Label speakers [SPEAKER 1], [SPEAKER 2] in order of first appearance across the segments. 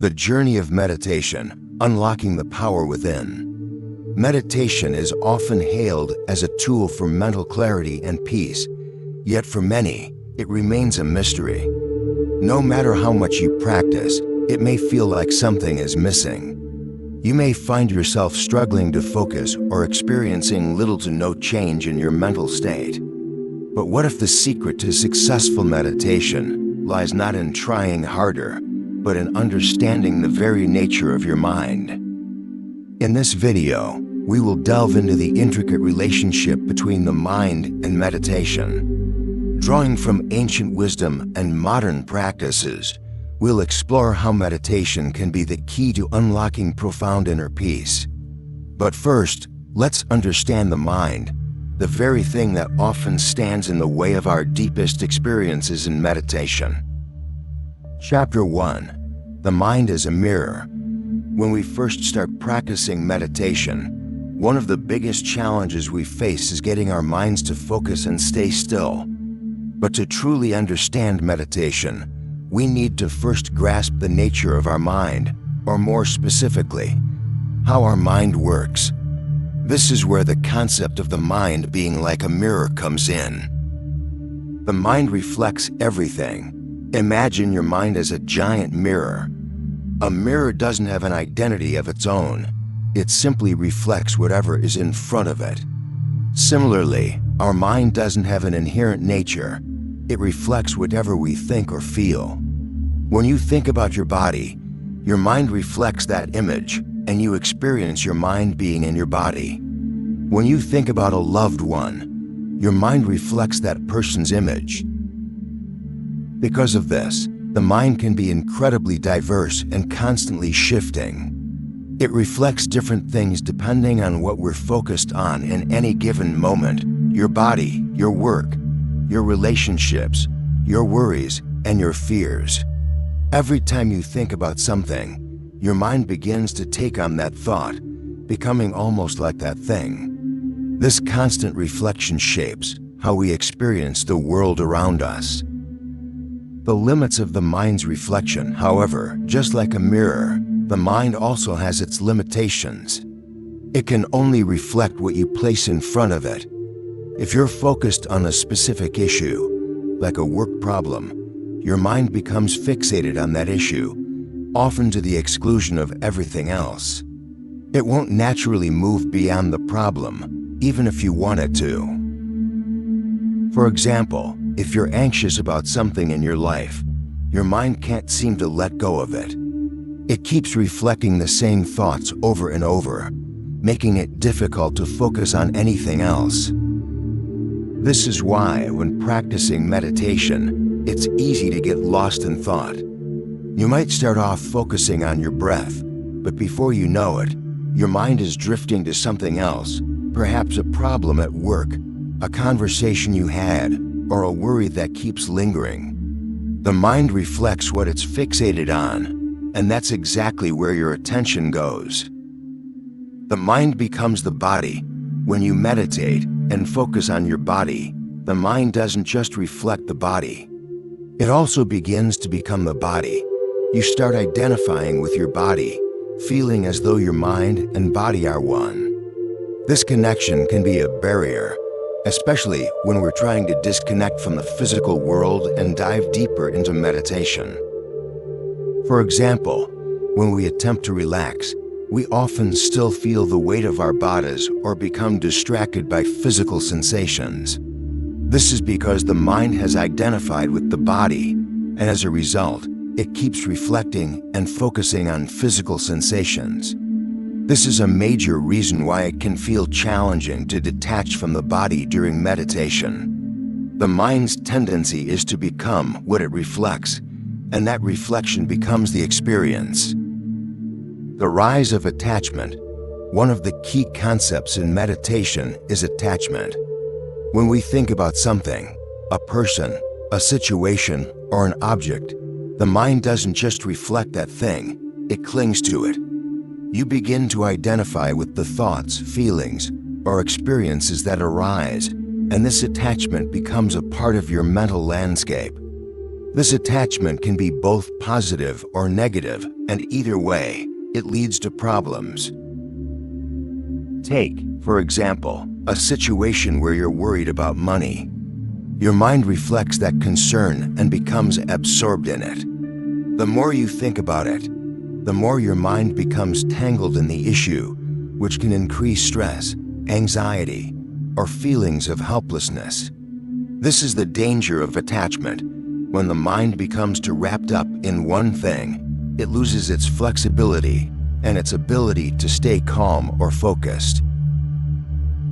[SPEAKER 1] The journey of meditation, unlocking the power within. Meditation is often hailed as a tool for mental clarity and peace, yet for many, it remains a mystery. No matter how much you practice, it may feel like something is missing. You may find yourself struggling to focus or experiencing little to no change in your mental state. But what if the secret to successful meditation lies not in trying harder, but in understanding the very nature of your mind? In this video, we will delve into the intricate relationship between the mind and meditation. Drawing from ancient wisdom and modern practices, we'll explore how meditation can be the key to unlocking profound inner peace. But first, let's understand the mind, the very thing that often stands in the way of our deepest experiences in meditation. Chapter 1. The mind is a mirror. When we first start practicing meditation, one of the biggest challenges we face is getting our minds to focus and stay still. But to truly understand meditation, we need to first grasp the nature of our mind, or more specifically, how our mind works. This is where the concept of the mind being like a mirror comes in. The mind reflects everything. Imagine your mind as a giant mirror. A mirror doesn't have an identity of its own. It simply reflects whatever is in front of it. Similarly, our mind doesn't have an inherent nature. It reflects whatever we think or feel. When you think about your body, your mind reflects that image, and you experience your mind being in your body. When you think about a loved one, your mind reflects that person's image. Because of this, the mind can be incredibly diverse and constantly shifting. It reflects different things depending on what we're focused on in any given moment: your body, your work, your relationships, your worries, and your fears. Every time you think about something, your mind begins to take on that thought, becoming almost like that thing. This constant reflection shapes how we experience the world around us. The limits of the mind's reflection, however, just like a mirror, the mind also has its limitations. It can only reflect what you place in front of it. If you're focused on a specific issue, like a work problem, your mind becomes fixated on that issue, often to the exclusion of everything else. It won't naturally move beyond the problem, even if you want it to. For example, if you're anxious about something in your life, your mind can't seem to let go of it. It keeps reflecting the same thoughts over and over, making it difficult to focus on anything else. This is why, when practicing meditation, it's easy to get lost in thought. You might start off focusing on your breath, but before you know it, your mind is drifting to something else, perhaps a problem at work, a conversation you had, or a worry that keeps lingering. The mind reflects what it's fixated on, and that's exactly where your attention goes. The mind becomes the body. When you meditate and focus on your body, the mind doesn't just reflect the body. It also begins to become the body. You start identifying with your body, feeling as though your mind and body are one. This connection can be a barrier, especially when we're trying to disconnect from the physical world and dive deeper into meditation. For example, when we attempt to relax, we often still feel the weight of our bodies or become distracted by physical sensations. This is because the mind has identified with the body, and as a result, it keeps reflecting and focusing on physical sensations. This is a major reason why it can feel challenging to detach from the body during meditation. The mind's tendency is to become what it reflects, and that reflection becomes the experience. The rise of attachment. One of the key concepts in meditation is attachment. When we think about something, a person, a situation, or an object, the mind doesn't just reflect that thing, it clings to it. You begin to identify with the thoughts, feelings, or experiences that arise, and this attachment becomes a part of your mental landscape. This attachment can be both positive or negative, and either way, it leads to problems. Take, for example, a situation where you're worried about money. Your mind reflects that concern and becomes absorbed in it. The more you think about it, the more your mind becomes tangled in the issue, which can increase stress, anxiety, or feelings of helplessness. This is the danger of attachment. When the mind becomes too wrapped up in one thing, it loses its flexibility and its ability to stay calm or focused.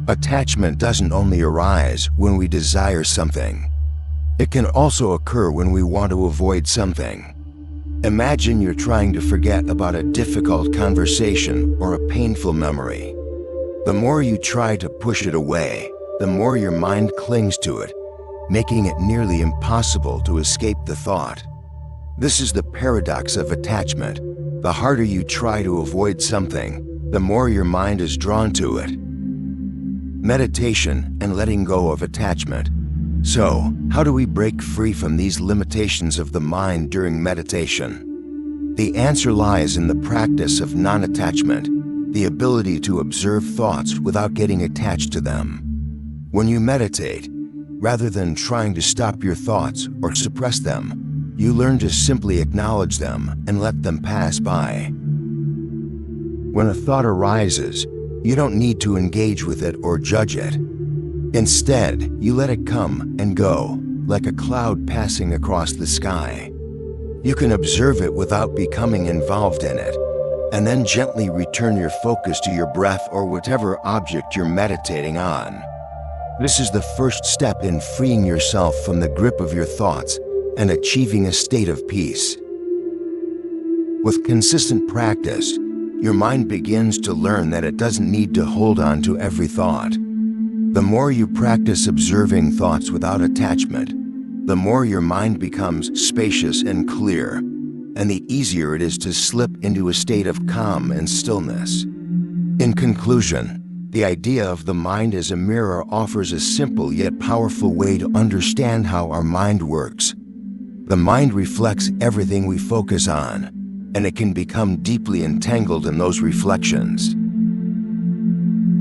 [SPEAKER 1] Attachment doesn't only arise when we desire something. It can also occur when we want to avoid something. Imagine you're trying to forget about a difficult conversation or a painful memory. The more you try to push it away, the more your mind clings to it, making it nearly impossible to escape the thought. This is the paradox of attachment. The harder you try to avoid something, the more your mind is drawn to it. Meditation and letting go of attachment. So, how do we break free from these limitations of the mind during meditation? The answer lies in the practice of non-attachment, the ability to observe thoughts without getting attached to them. When you meditate, rather than trying to stop your thoughts or suppress them, you learn to simply acknowledge them and let them pass by. When a thought arises, you don't need to engage with it or judge it. Instead, you let it come and go, like a cloud passing across the sky. You can observe it without becoming involved in it, and then gently return your focus to your breath or whatever object you're meditating on. This is the first step in freeing yourself from the grip of your thoughts and achieving a state of peace. With consistent practice, your mind begins to learn that it doesn't need to hold on to every thought. The more you practice observing thoughts without attachment, the more your mind becomes spacious and clear, and the easier it is to slip into a state of calm and stillness. In conclusion, the idea of the mind as a mirror offers a simple yet powerful way to understand how our mind works. The mind reflects everything we focus on, and it can become deeply entangled in those reflections.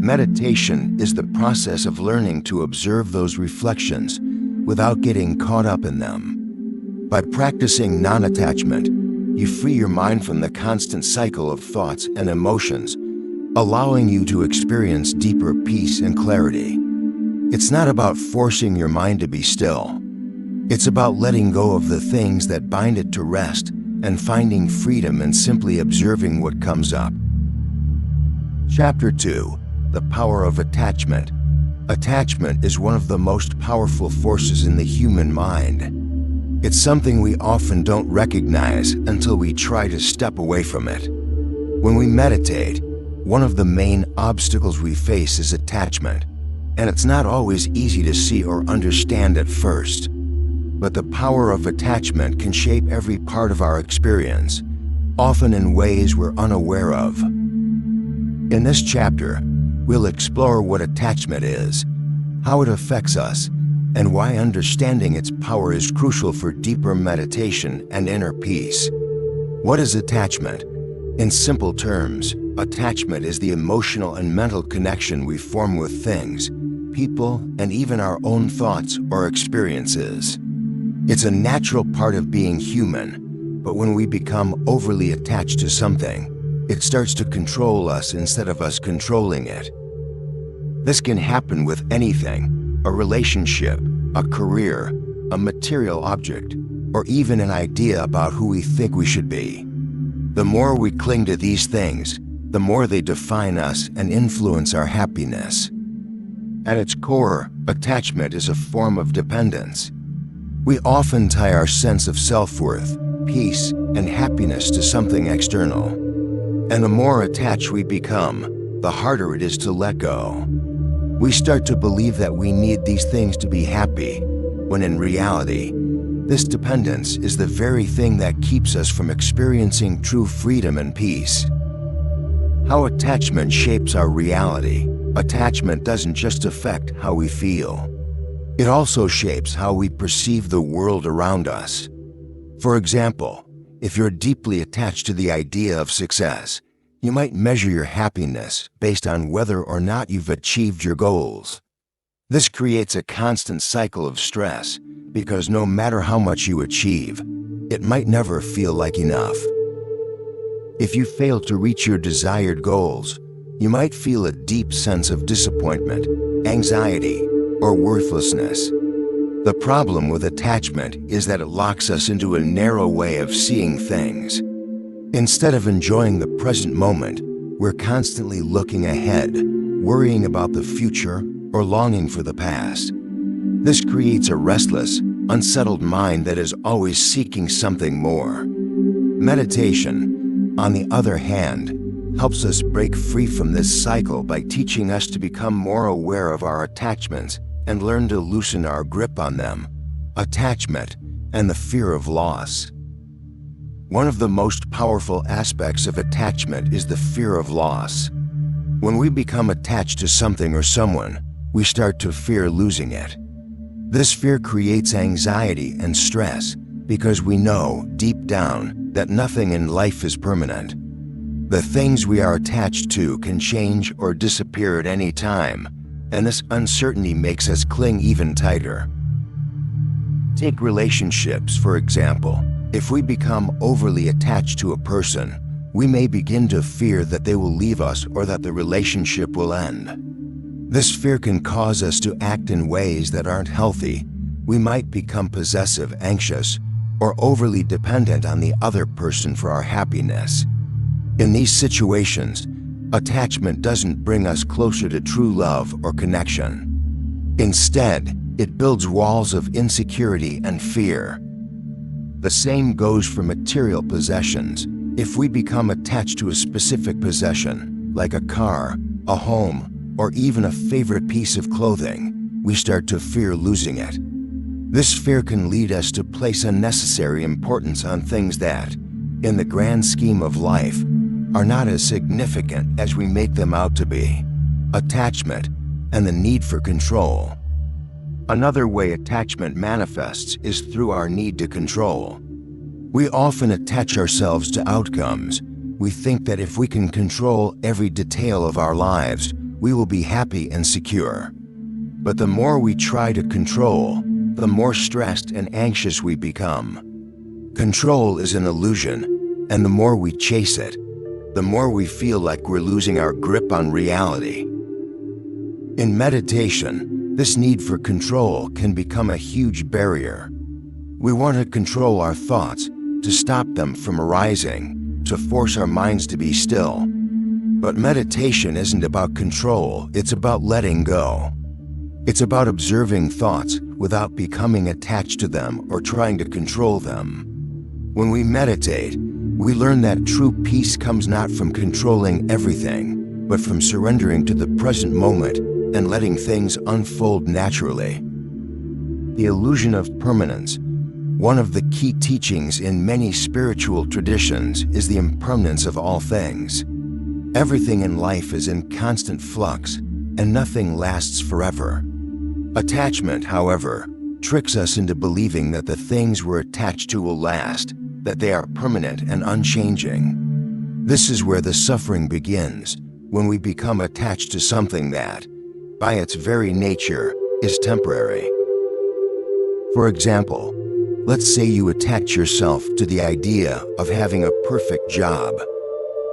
[SPEAKER 1] Meditation is the process of learning to observe those reflections without getting caught up in them. By practicing non-attachment, you free your mind from the constant cycle of thoughts and emotions, allowing you to experience deeper peace and clarity. It's not about forcing your mind to be still. It's about letting go of the things that bind it to rest and finding freedom in simply observing what comes up. Chapter 2. The Power of Attachment. Attachment is one of the most powerful forces in the human mind. It's something we often don't recognize until we try to step away from it. When we meditate, one of the main obstacles we face is attachment, and it's not always easy to see or understand at first. But the power of attachment can shape every part of our experience, often in ways we're unaware of. In this chapter, we'll explore what attachment is, how it affects us, and why understanding its power is crucial for deeper meditation and inner peace. What is attachment? In simple terms, attachment is the emotional and mental connection we form with things, people, and even our own thoughts or experiences. It's a natural part of being human, but when we become overly attached to something, it starts to control us instead of us controlling it. This can happen with anything: a relationship, a career, a material object, or even an idea about who we think we should be. The more we cling to these things, the more they define us and influence our happiness. At its core, attachment is a form of dependence. We often tie our sense of self-worth, peace, and happiness to something external. And the more attached we become, the harder it is to let go. We start to believe that we need these things to be happy, when in reality, this dependence is the very thing that keeps us from experiencing true freedom and peace. How attachment shapes our reality. Attachment doesn't just affect how we feel. It also shapes how we perceive the world around us. For example, if you're deeply attached to the idea of success, you might measure your happiness based on whether or not you've achieved your goals. This creates a constant cycle of stress because no matter how much you achieve, it might never feel like enough. If you fail to reach your desired goals, you might feel a deep sense of disappointment, anxiety, or worthlessness. The problem with attachment is that it locks us into a narrow way of seeing things. Instead of enjoying the present moment, we're constantly looking ahead, worrying about the future, or longing for the past. This creates a restless, unsettled mind that is always seeking something more. Meditation, on the other hand, helps us break free from this cycle by teaching us to become more aware of our attachments and learn to loosen our grip on them, attachment, and the fear of loss. One of the most powerful aspects of attachment is the fear of loss. When we become attached to something or someone, we start to fear losing it. This fear creates anxiety and stress because we know, deep down, that nothing in life is permanent. The things we are attached to can change or disappear at any time, and this uncertainty makes us cling even tighter. Take relationships, for example. If we become overly attached to a person, we may begin to fear that they will leave us or that the relationship will end. This fear can cause us to act in ways that aren't healthy. We might become possessive, anxious, or overly dependent on the other person for our happiness. In these situations, attachment doesn't bring us closer to true love or connection. Instead, it builds walls of insecurity and fear. The same goes for material possessions. If we become attached to a specific possession, like a car, a home, or even a favorite piece of clothing, we start to fear losing it. This fear can lead us to place unnecessary importance on things that, in the grand scheme of life, are not as significant as we make them out to be. Attachment and the need for control. Another way attachment manifests is through our need to control. We often attach ourselves to outcomes. We think that if we can control every detail of our lives, we will be happy and secure. But the more we try to control, the more stressed and anxious we become. Control is an illusion, and the more we chase it, the more we feel like we're losing our grip on reality. In meditation, this need for control can become a huge barrier. We want to control our thoughts, to stop them from arising, to force our minds to be still. But meditation isn't about control, it's about letting go. It's about observing thoughts without becoming attached to them or trying to control them. When we meditate, we learn that true peace comes not from controlling everything, but from surrendering to the present moment and letting things unfold naturally. The illusion of permanence. One of the key teachings in many spiritual traditions is the impermanence of all things. Everything in life is in constant flux, and nothing lasts forever. Attachment, however, tricks us into believing that the things we're attached to will last, that they are permanent and unchanging. This is where the suffering begins, when we become attached to something that, by its very nature, is temporary. For example, let's say you attach yourself to the idea of having a perfect job.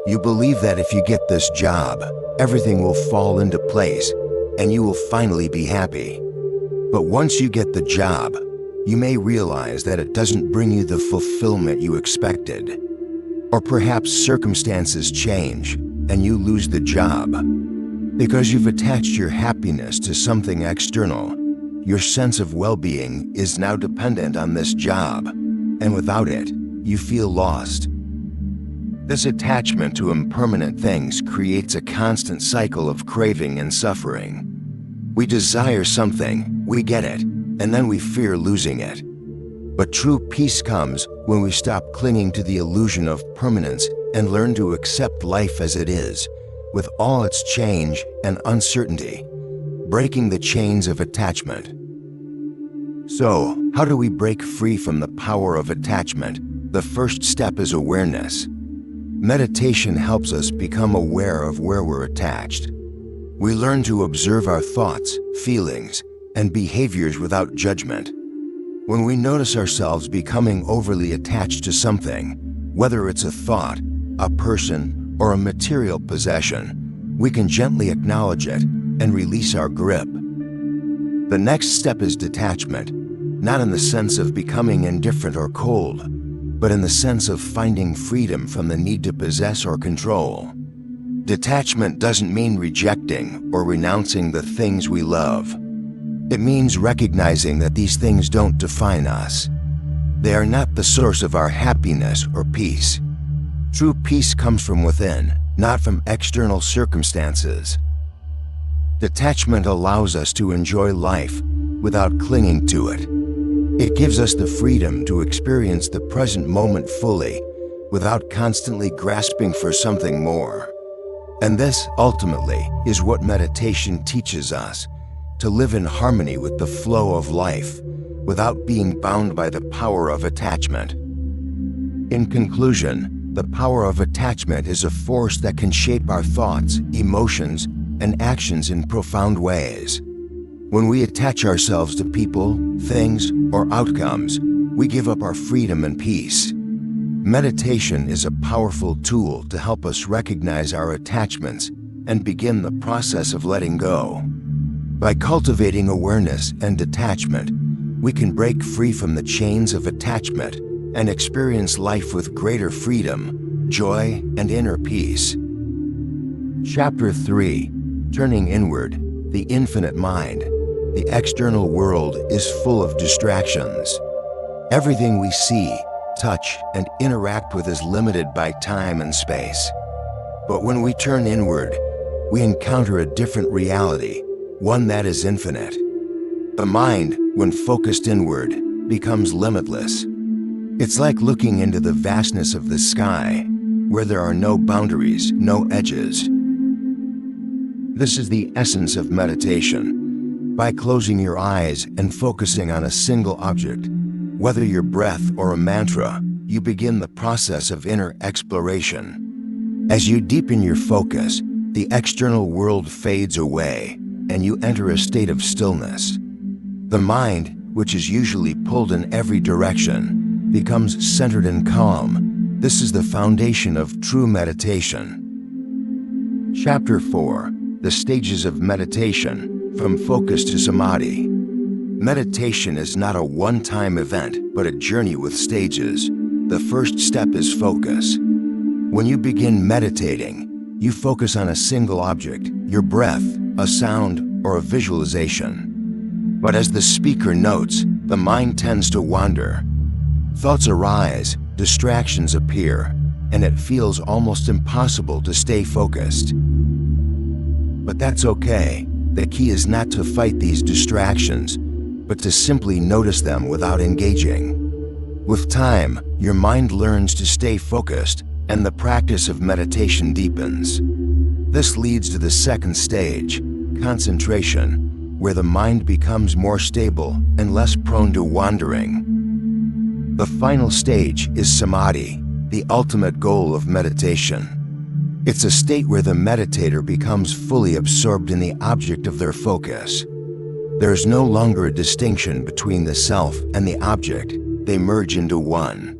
[SPEAKER 1] You believe that if you get this job, everything will fall into place and you will finally be happy. But once you get the job, you may realize that it doesn't bring you the fulfillment you expected. Or perhaps circumstances change and you lose the job. Because you've attached your happiness to something external, your sense of well-being is now dependent on this job, and without it, you feel lost. This attachment to impermanent things creates a constant cycle of craving and suffering. We desire something, we get it, and then we fear losing it. But true peace comes when we stop clinging to the illusion of permanence and learn to accept life as it is, with all its change and uncertainty, breaking the chains of attachment. So, how do we break free from the power of attachment? The first step is awareness. Meditation helps us become aware of where we're attached. We learn to observe our thoughts, feelings, and behaviors without judgment. When we notice ourselves becoming overly attached to something, whether it's a thought, a person, or a material possession, we can gently acknowledge it and release our grip. The next step is detachment, not in the sense of becoming indifferent or cold, but in the sense of finding freedom from the need to possess or control. Detachment doesn't mean rejecting or renouncing the things we love. It means recognizing that these things don't define us. They are not the source of our happiness or peace. True peace comes from within, not from external circumstances. Detachment allows us to enjoy life without clinging to it. It gives us the freedom to experience the present moment fully, without constantly grasping for something more. And this, ultimately, is what meditation teaches us: to live in harmony with the flow of life, without being bound by the power of attachment. In conclusion, the power of attachment is a force that can shape our thoughts, emotions, and actions in profound ways. When we attach ourselves to people, things, or outcomes, we give up our freedom and peace. Meditation is a powerful tool to help us recognize our attachments and begin the process of letting go. By cultivating awareness and detachment, we can break free from the chains of attachment and experience life with greater freedom, joy, and inner peace. Chapter 3: Turning Inward, the Infinite Mind. The external world is full of distractions. Everything we see, touch, and interact with is limited by time and space. But when we turn inward, we encounter a different reality, one that is infinite. The mind, when focused inward, becomes limitless. It's like looking into the vastness of the sky, where there are no boundaries, no edges. This is the essence of meditation. By closing your eyes and focusing on a single object, whether your breath or a mantra, you begin the process of inner exploration. As you deepen your focus, the external world fades away, and you enter a state of stillness. The mind, which is usually pulled in every direction, becomes centered and calm. This is the foundation of true meditation. Chapter 4: The Stages of Meditation, from Focus to Samadhi. Meditation is not a one-time event, but a journey with stages. The first step is focus. When you begin meditating, you focus on a single object, your breath, a sound, or a visualization. But as the speaker notes, the mind tends to wander. Thoughts arise, distractions appear, and it feels almost impossible to stay focused. But that's okay. The key is not to fight these distractions, but to simply notice them without engaging. With time, your mind learns to stay focused, and the practice of meditation deepens. This leads to the second stage, concentration, where the mind becomes more stable and less prone to wandering. The final stage is samadhi, the ultimate goal of meditation. It's a state where the meditator becomes fully absorbed in the object of their focus. There is no longer a distinction between the self and the object. They merge into one.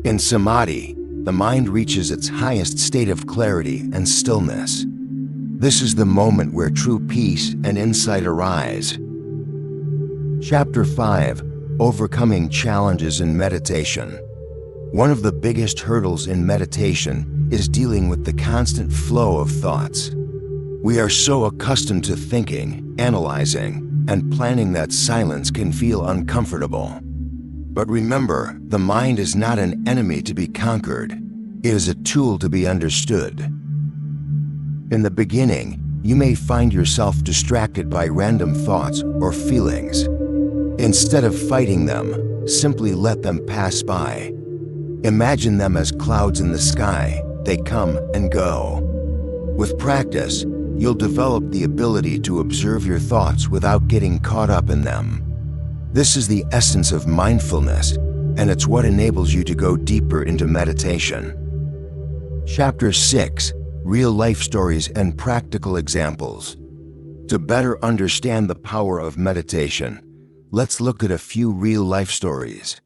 [SPEAKER 1] In samadhi, the mind reaches its highest state of clarity and stillness. This is the moment where true peace and insight arise. Chapter 5: Overcoming Challenges in Meditation. One of the biggest hurdles in meditation is dealing with the constant flow of thoughts. We are so accustomed to thinking, analyzing, and planning that silence can feel uncomfortable. But remember, the mind is not an enemy to be conquered. It is a tool to be understood. In the beginning, you may find yourself distracted by random thoughts or feelings. Instead of fighting them, simply let them pass by. Imagine them as clouds in the sky. They come and go. With practice, you'll develop the ability to observe your thoughts without getting caught up in them. This is the essence of mindfulness, and it's what enables you to go deeper into meditation. Chapter 6: Real Life Stories and Practical Examples. To better understand the power of meditation, let's look at a few real-life stories.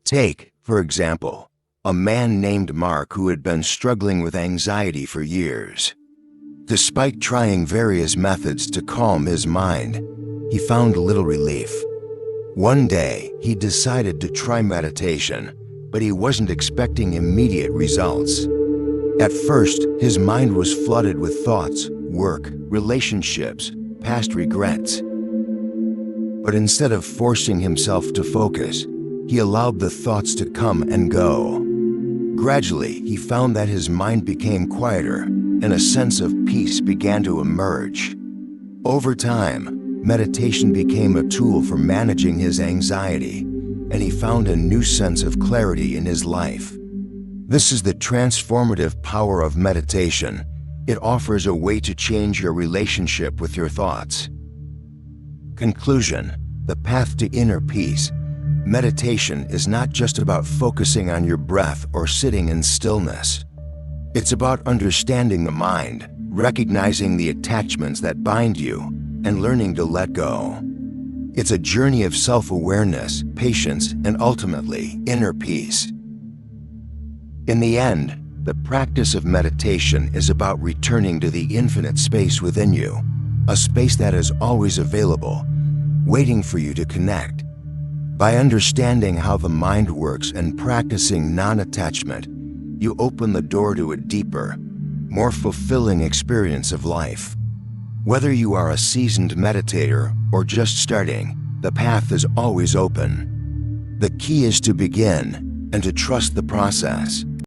[SPEAKER 1] Take, for example, a man named Mark who had been struggling with anxiety for years. Despite trying various methods to calm his mind, he found little relief. One day, he decided to try meditation, but he wasn't expecting immediate results. At first, his mind was flooded with thoughts, work, relationships, past regrets. But instead of forcing himself to focus, he allowed the thoughts to come and go. Gradually, he found that his mind became quieter, and a sense of peace began to emerge. Over time, meditation became a tool for managing his anxiety, and he found a new sense of clarity in his life. This is the transformative power of meditation. It offers a way to change your relationship with your thoughts. Conclusion: the path to inner peace. Meditation is not just about focusing on your breath or sitting in stillness. It's about understanding the mind, recognizing the attachments that bind you, and learning to let go. It's a journey of self-awareness, patience, and ultimately, inner peace. In the end, the practice of meditation is about returning to the infinite space within you, a space that is always available, waiting for you to connect. By understanding how the mind works and practicing non-attachment, you open the door to a deeper, more fulfilling experience of life. Whether you are a seasoned meditator or just starting, the path is always open. The key is to begin and to trust the process.